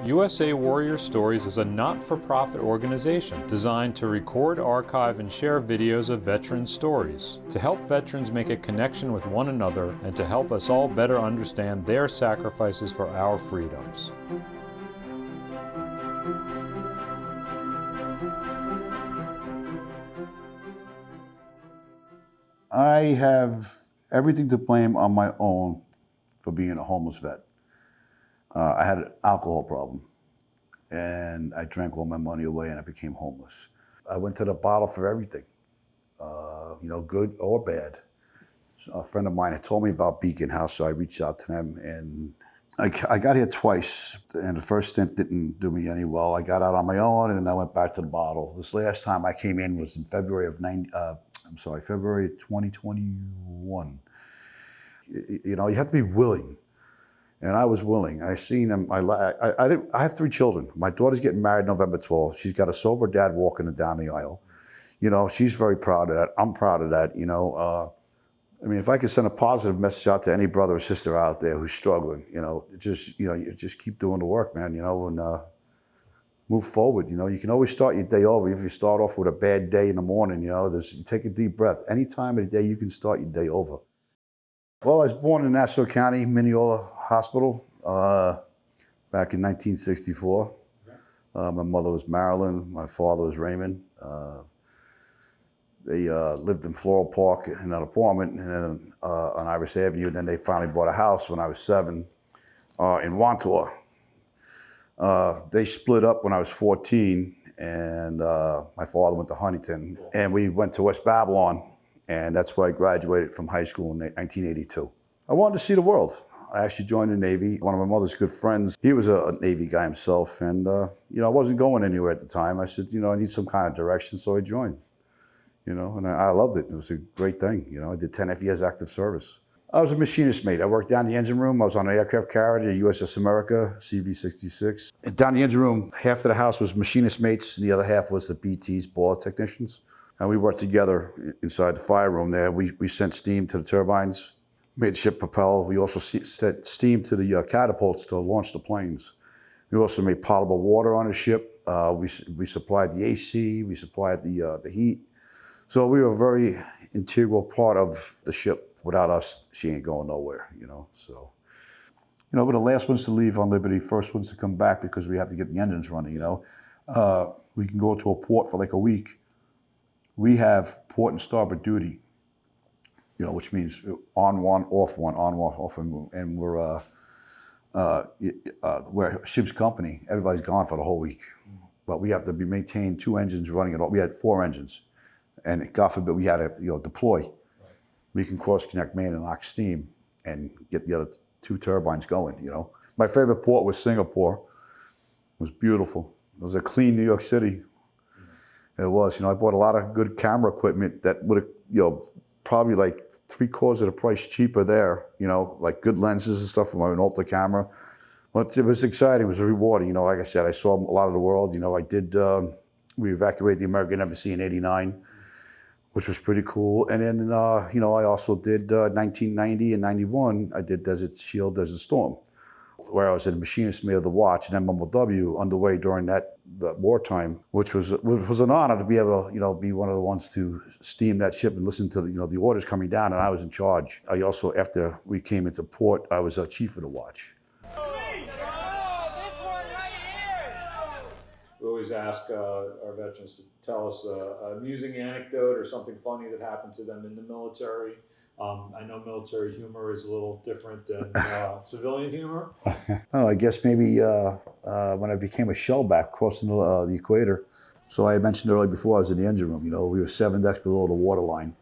USA Warrior Stories is a not-for-profit organization designed to record, archive, and share videos of veteran stories, to help veterans make a connection with one another and to help us all better understand their sacrifices for our freedoms. I have everything to blame on my own for being a homeless vet. I had an alcohol problem, and I drank all my money away, and I became homeless. I went to the bottle for everything, good or bad. So a friend of mine had told me about Beacon House, so I reached out to them, and I got here twice, and the first stint didn't do me any well. I got out on my own, and I went back to the bottle. This last time I came in was in February 2021. You have to be willing. And I was willing. I seen him. I have 3 children. My daughter's getting married November 12th. She's got a sober dad walking her down the aisle. She's very proud of that. I'm proud of that. If I could send a positive message out to any brother or sister out there who's struggling, just keep doing the work, man. And move forward. You can always start your day over. If you start off with a bad day in the morning, you take a deep breath. Any time of the day, you can start your day over. Well, I was born in Nassau County, Mineola Hospital, back in 1964. My mother was Marilyn, my father was Raymond. They lived in Floral Park in an apartment and then on Iris Avenue. Then they finally bought a house when I was 7 in Wantor. They split up when I was 14, and my father went to Huntington, and we went to West Babylon. And that's where I graduated from high school in 1982. I wanted to see the world. I actually joined the Navy. One of my mother's good friends, he was a Navy guy himself. And, I wasn't going anywhere at the time. I said, I need some kind of direction, so I joined. And I loved it. It was a great thing. I did 10 years active service. I was a machinist mate. I worked down the engine room. I was on an aircraft carrier, the USS America, CV-66. And down the engine room, half of the house was machinist mates, and the other half was the BTs, boiler technicians. And we worked together inside the fire room there. We sent steam to the turbines, made the ship propel. We also sent steam to the catapults to launch the planes. We also made potable water on the ship. We supplied the AC, we supplied the heat. So we were a very integral part of the ship. Without us, she ain't going nowhere, So, we're the last ones to leave on Liberty, first ones to come back because we have to get the engines running, We can go to a port for like a week. We have port and starboard duty, which means on one, off one, on one, off one, and we're a ship's company. Everybody's gone for the whole week, but we have to be maintained 2 engines running at all. We had 4 engines, and God forbid we had to deploy. Right. We can cross connect main and lock steam and get the other 2 turbines going. My favorite port was Singapore. It was beautiful. It was a clean New York City. It was, I bought a lot of good camera equipment that would have, probably like 3/4 of the price cheaper there, like good lenses and stuff for my Minolta camera. But it was exciting, it was rewarding, like I said, I saw a lot of the world. We evacuated the American Embassy in '89, which was pretty cool. And then, I also did 1990 and '91, I did Desert Shield, Desert Storm, where I was a machinist mate of the watch in MMOW underway during the wartime, which was an honor to be able to, be one of the ones to steam that ship and listen to the orders coming down, and I was in charge. I also, after we came into port, I was a chief of the watch. We always ask our veterans to tell us an amusing anecdote or something funny that happened to them in the military. I know military humor is a little different than civilian humor. I guess maybe when I became a shellback crossing the equator. So I mentioned earlier before I was in the engine room, we were 7 decks below the waterline.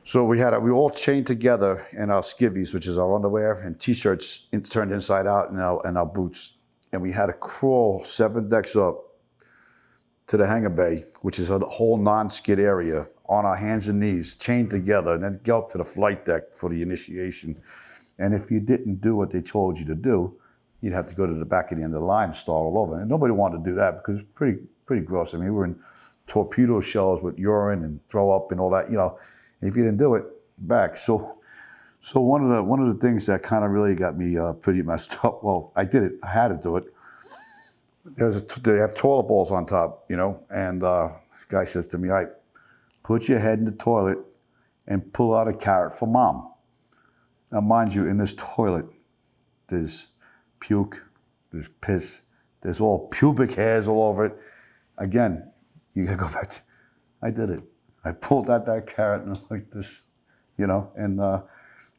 So we all chained together in our skivvies, which is our underwear, and t-shirts turned inside out and our boots. And we had to crawl 7 decks up to the hangar bay, which is a whole non-skid area, on our hands and knees, chained together, and then go up to the flight deck for the initiation. And if you didn't do what they told you to do, you'd have to go to the back of the end of the line and start all over. And nobody wanted to do that because it's pretty gross. I mean, we were in torpedo shells with urine and throw up and all that, If you didn't do it, back. So one of the things that kind of really got me pretty messed up, well, I did it, I had to do it, they have toilet bowls on top, you know, and this guy says to me, all right, put your head in the toilet and pull out a carrot for mom. Now, mind you, in this toilet, there's puke, there's piss, there's all pubic hairs all over it. Again, you gotta go back to, I did it. I pulled out that carrot and like this, you know, and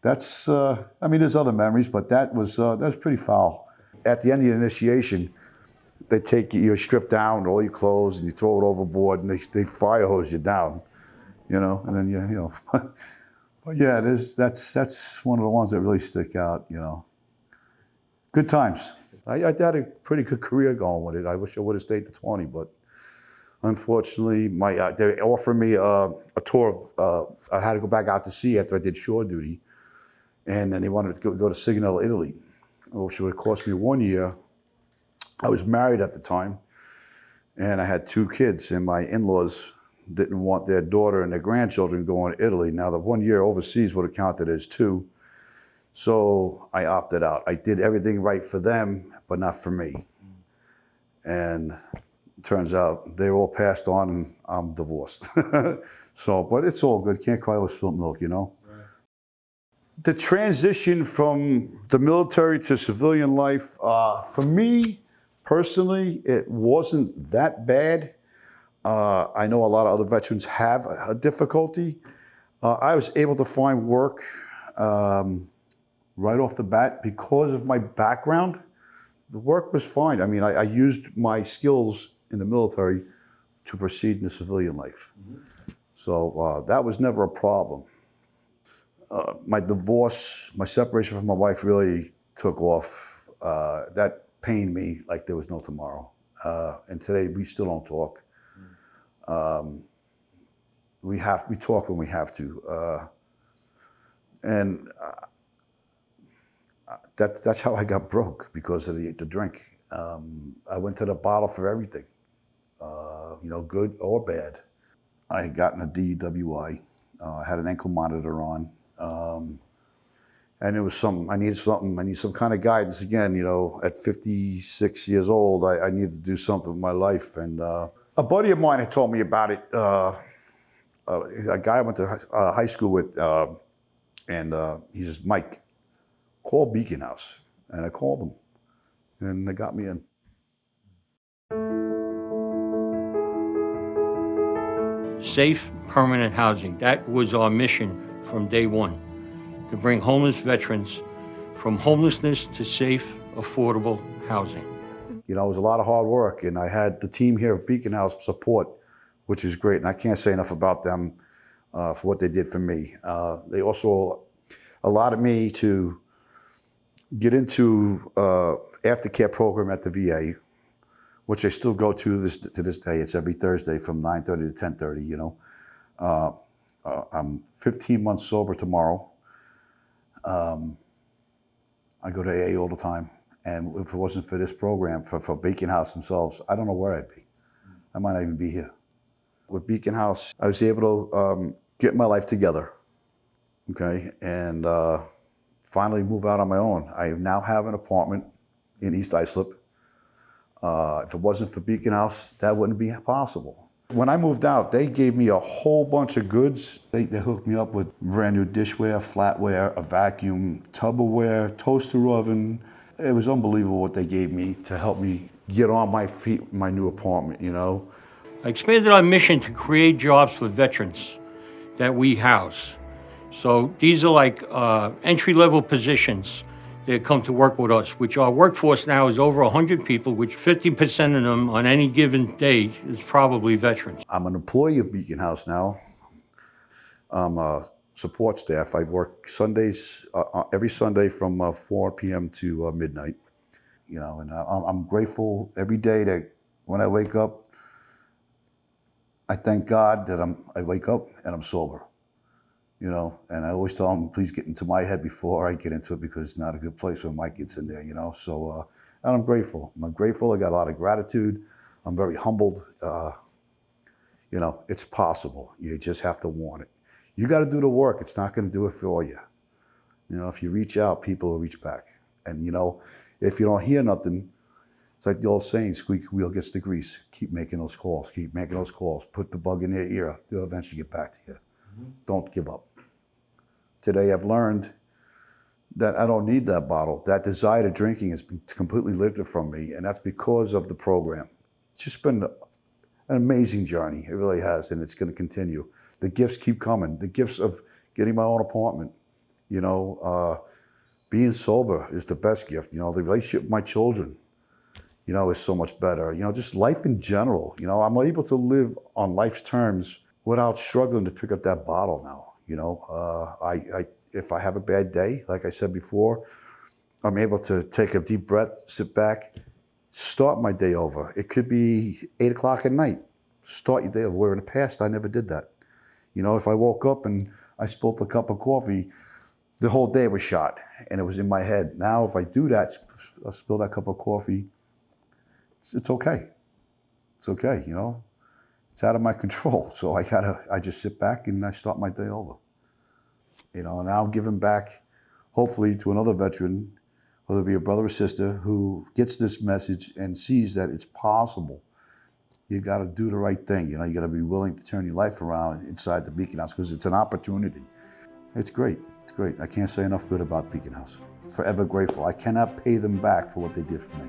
that's, I mean, there's other memories, but that was pretty foul. At the end of the initiation, they take you, you're stripped down, all your clothes, and you throw it overboard, and they fire hose you down, you know, and then you know. But yeah, that's one of the ones that really stick out, you know. Good times. I had a pretty good career going with it. I wish I would have stayed to 20, but unfortunately, they offered me a tour. I had to go back out to sea after I did shore duty, and then they wanted to go to Sigonella, Italy, which would have cost me 1 year. I was married at the time, and I had 2 kids, and my in-laws didn't want their daughter and their grandchildren going to Italy. Now, the 1 year overseas would have counted as 2, so I opted out. I did everything right for them, but not for me. And it turns out they all passed on, and I'm divorced. So, but it's all good. Can't cry over spilt milk, you know? Right. The transition from the military to civilian life, for me, personally, it wasn't that bad. I know a lot of other veterans have a difficulty. I was able to find work right off the bat because of my background. The work was fine. I mean, I used my skills in the military to proceed in the civilian life. Mm-hmm. So that was never a problem. My divorce, my separation from my wife really took off. That pained me like there was no tomorrow. And today we still don't talk. We talk when we have to. And that's how I got broke, because of the drink. I went to the bottle for everything, you know, good or bad. I had gotten a DWI. I had an ankle monitor on. And it was I needed some kind of guidance again, you know, at 56 years old, I needed to do something with my life. And a buddy of mine had told me about it, a guy I went to high school with, and he says, Mike, call Beacon House. And I called them, and they got me in. Safe, permanent housing. That was our mission from day one, to bring homeless veterans from homelessness to safe, affordable housing. You know, it was a lot of hard work, and I had the team here at Beacon House support, which is great, and I can't say enough about them for what they did for me. They also allowed me to get into aftercare program at the VA, which I still go to this day. It's every Thursday from 9:30 to 10:30, you know. I'm 15 months sober tomorrow. I go to AA all the time. And if it wasn't for this program, for Beacon House themselves, I don't know where I'd be. I might not even be here. With Beacon House, I was able to get my life together, okay, and finally move out on my own. I now have an apartment in East Islip. If it wasn't for Beacon House, that wouldn't be possible. When I moved out, they gave me a whole bunch of goods. They hooked me up with brand new dishware, flatware, a vacuum, Tupperware, toaster oven. It was unbelievable what they gave me to help me get on my feet, my new apartment, you know. I expanded our mission to create jobs for veterans that we house. So these are like entry-level positions that come to work with us, which our workforce now is over 100 people, which 50% of them on any given day is probably veterans. I'm an employee of Beacon House now. I'm a support staff. I work Sundays, every Sunday from 4 p.m. to midnight. You know, and I'm grateful every day that when I wake up, I thank God that I wake up and I'm sober. You know, and I always tell them, please get into my head before I get into it, because it's not a good place when Mike gets in there, you know. So, and I'm grateful. I got a lot of gratitude. I'm very humbled. You know, it's possible. You just have to want it. You got to do the work. It's not going to do it for you. You know, if you reach out, people will reach back. And, you know, if you don't hear nothing, It's like the old saying, squeaky wheel gets the grease. Keep making those calls, keep making those calls. Put the bug in their ear. They'll eventually get back to you. Don't give up. Today I've learned that I don't need that bottle. That desire to drinking has been completely lifted from me, and that's because of the program. It's just been an amazing journey. It really has, and it's going to continue. The gifts keep coming. The gifts of getting my own apartment, you know, being sober is the best gift. You know, the relationship with my children, you know, is so much better. You know, just life in general. You know, I'm able to live on life's terms without struggling to pick up that bottle now. You know, if I have a bad day, like I said before, I'm able to take a deep breath, sit back, start my day over. It could be 8 o'clock at night. Start your day over. Where in the past, I never did that. You know, if I woke up and I spilled a cup of coffee, the whole day was shot and it was in my head. Now, if I do that, I spill that cup of coffee, it's okay. It's okay, you know. It's out of my control. So I just sit back and I start my day over. You know, now I'm giving back, hopefully, to another veteran, whether it be a brother or sister, who gets this message and sees that it's possible. You got to do the right thing. You know, you got to be willing to turn your life around inside the Beacon House because it's an opportunity. It's great. It's great. I can't say enough good about Beacon House. Forever grateful. I cannot pay them back for what they did for me.